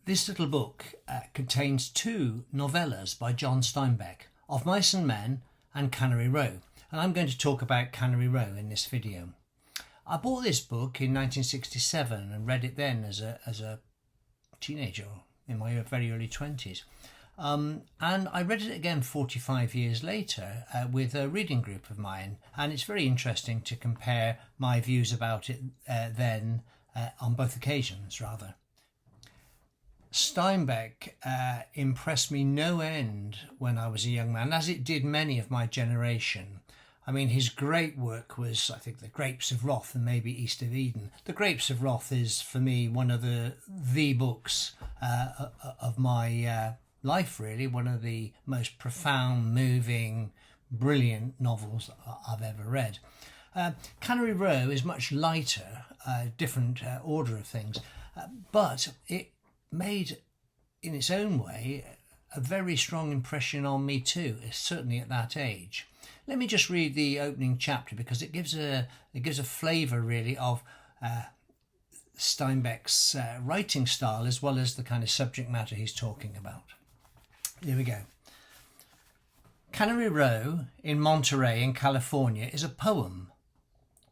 This little book contains two novellas by John Steinbeck, Of Mice and Men and Cannery Row, and I'm going to talk about Cannery Row in this video. I bought this book in 1967 and read it then as a teenager in my very early 20s. And I read it again 45 years later with a reading group of mine, and it's very interesting to compare my views about it then on both occasions rather. Steinbeck impressed me no end when I was a young man, as it did many of my generation. I mean, his great work was, I think, The Grapes of Wrath and maybe East of Eden. The Grapes of Wrath is, for me, one of the books of my life, really. One of the most profound, moving, brilliant novels I've ever read. Cannery Row is much lighter, different order of things, but it made, in its own way, a very strong impression on me too, certainly at that age. Let me just read the opening chapter because it gives a flavour really of Steinbeck's writing style as well as the kind of subject matter he's talking about. Here we go. Cannery Row in Monterey in California is a poem,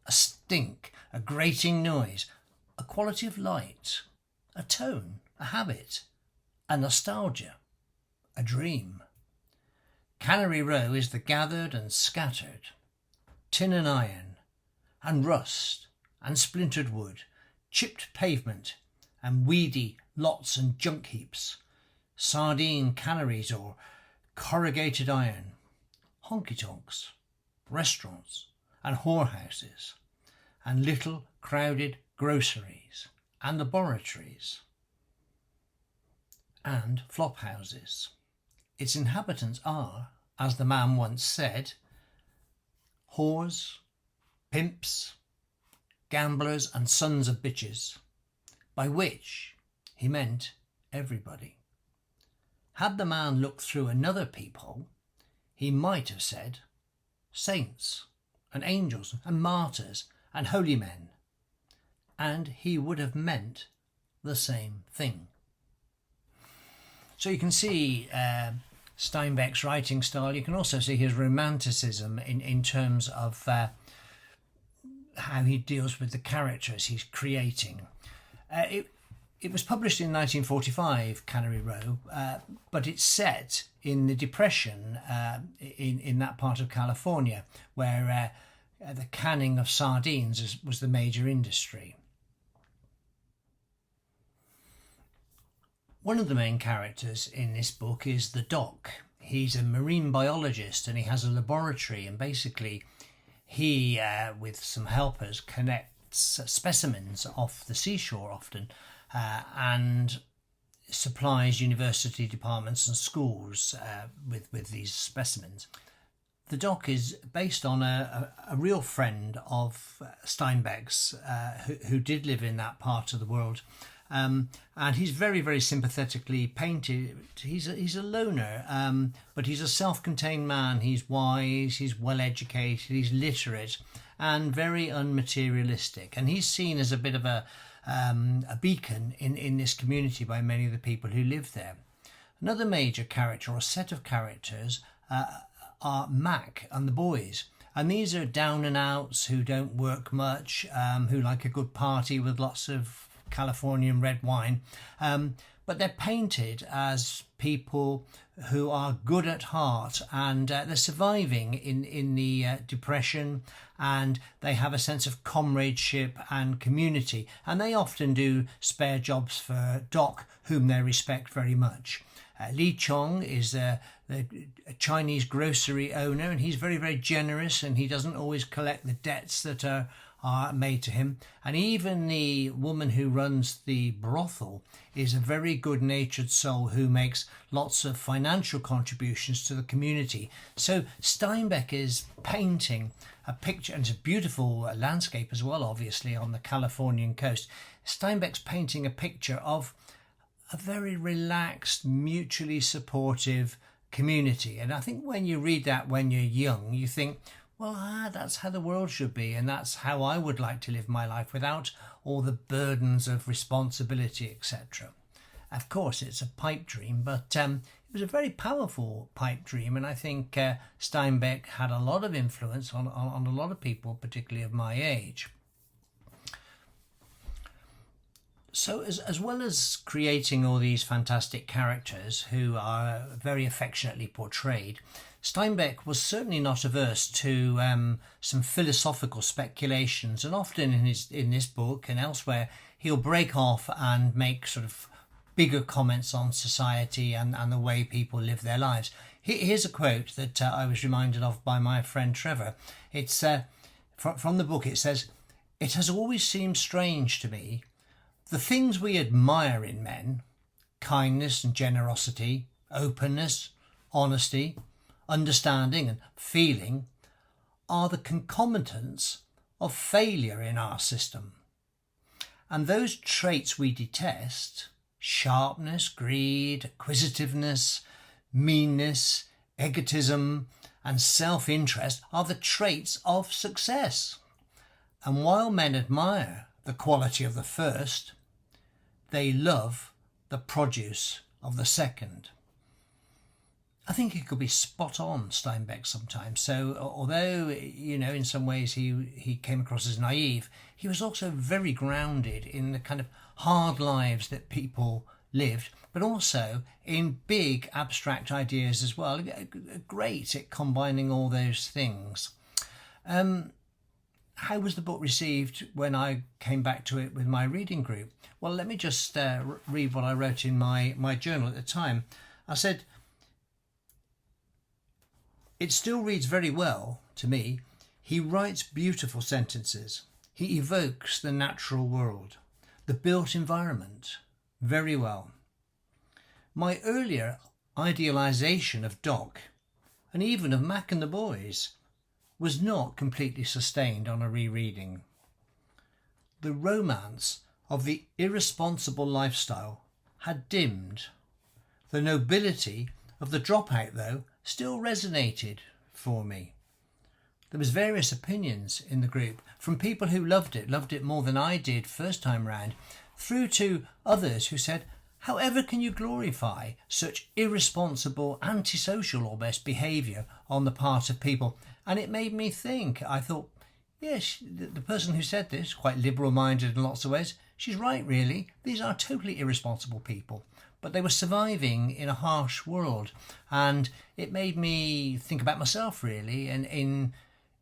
a stink, a grating noise, a quality of light, a tone, a habit, a nostalgia, a dream. Cannery Row is the gathered and scattered, tin and iron, and rust, and splintered wood, chipped pavement, and weedy lots and junk heaps, sardine canneries or corrugated iron, honky-tonks, restaurants, and whorehouses, and little crowded groceries, and laboratories, and flop houses. Its inhabitants are, as the man once said, whores, pimps, gamblers and sons of bitches, by which he meant everybody. Had the man looked through another peephole, he might have said saints and angels and martyrs and holy men, and he would have meant the same thing. So you can see Steinbeck's writing style. You can also see his romanticism in terms of how he deals with the characters he's creating. It was published in 1945, Cannery Row, but it's set in the Depression in that part of California where the canning of sardines was the major industry. One of the main characters in this book is the Doc. He's a marine biologist and he has a laboratory, and basically he, with some helpers, connects specimens off the seashore often and supplies university departments and schools with these specimens. The Doc is based on a real friend of Steinbeck's who did live in that part of the world. And he's very, very sympathetically painted. He's a loner, but he's a self-contained man. He's wise, he's well-educated, he's literate, and very unmaterialistic. And he's seen as a bit of a beacon in this community by many of the people who live there. Another major character, or set of characters, are Mac and the boys. And these are down and outs who don't work much, who like a good party with lots of Californian red wine, but they're painted as people who are good at heart, and they're surviving in the Depression, and they have a sense of comradeship and community, and they often do spare jobs for Doc, whom they respect very much. Li Chong is the Chinese grocery owner, and he's very, very generous, and he doesn't always collect the debts that are made to him. And even the woman who runs the brothel is a very good-natured soul who makes lots of financial contributions to the community. So Steinbeck is painting a picture, and it's a beautiful landscape as well, obviously, on the Californian coast. Steinbeck's painting a picture of a very relaxed, mutually supportive community. And I think when you read that when you're young, you think, well, that's how the world should be, and that's how I would like to live my life without all the burdens of responsibility, etc. Of course, it's a pipe dream, but it was a very powerful pipe dream, and I think Steinbeck had a lot of influence on a lot of people, particularly of my age. So as well as creating all these fantastic characters who are very affectionately portrayed, Steinbeck was certainly not averse to some philosophical speculations, and often in this book and elsewhere he'll break off and make sort of bigger comments on society and the way people live their lives. Here's a quote that I was reminded of by my friend Trevor. It's from the book. It says, "It has always seemed strange to me, the things we admire in men, kindness and generosity, openness, honesty, understanding and feeling, are the concomitants of failure in our system. And those traits we detest, sharpness, greed, acquisitiveness, meanness, egotism, and self-interest, are the traits of success. And while men admire the quality of the first, they love the produce of the second." I think he could be spot on, Steinbeck, sometimes. So although, in some ways he came across as naive, he was also very grounded in the kind of hard lives that people lived, but also in big abstract ideas as well. Great at combining all those things. How was the book received when I came back to it with my reading group? Well, let me just read what I wrote in my journal at the time. I said, "It still reads very well to me. He writes beautiful sentences. He evokes the natural world, the built environment, very well. My earlier idealization of Doc, and even of Mac and the boys, was not completely sustained on a rereading. The romance of the irresponsible lifestyle had dimmed. The nobility of the dropout, though, still resonated for me." There was various opinions in the group, from people who loved it more than I did first time round, through to others who said, "However can you glorify such irresponsible, antisocial almost behaviour on the part of people?" And it made me think. I thought, yes, the person who said this, quite liberal-minded in lots of ways, she's right, really. These are totally irresponsible people. But they were surviving in a harsh world. And it made me think about myself, really, and in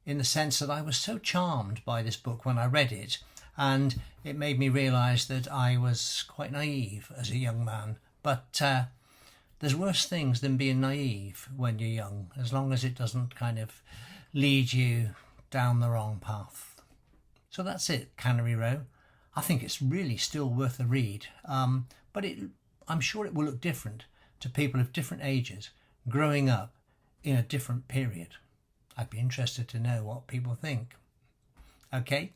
the sense that I was so charmed by this book when I read it. And it made me realise that I was quite naive as a young man. But there's worse things than being naive when you're young, as long as it doesn't kind of lead you down the wrong path. So that's it, Cannery Row. I think it's really still worth a read. But I'm sure it will look different to people of different ages growing up in a different period. I'd be interested to know what people think. Okay,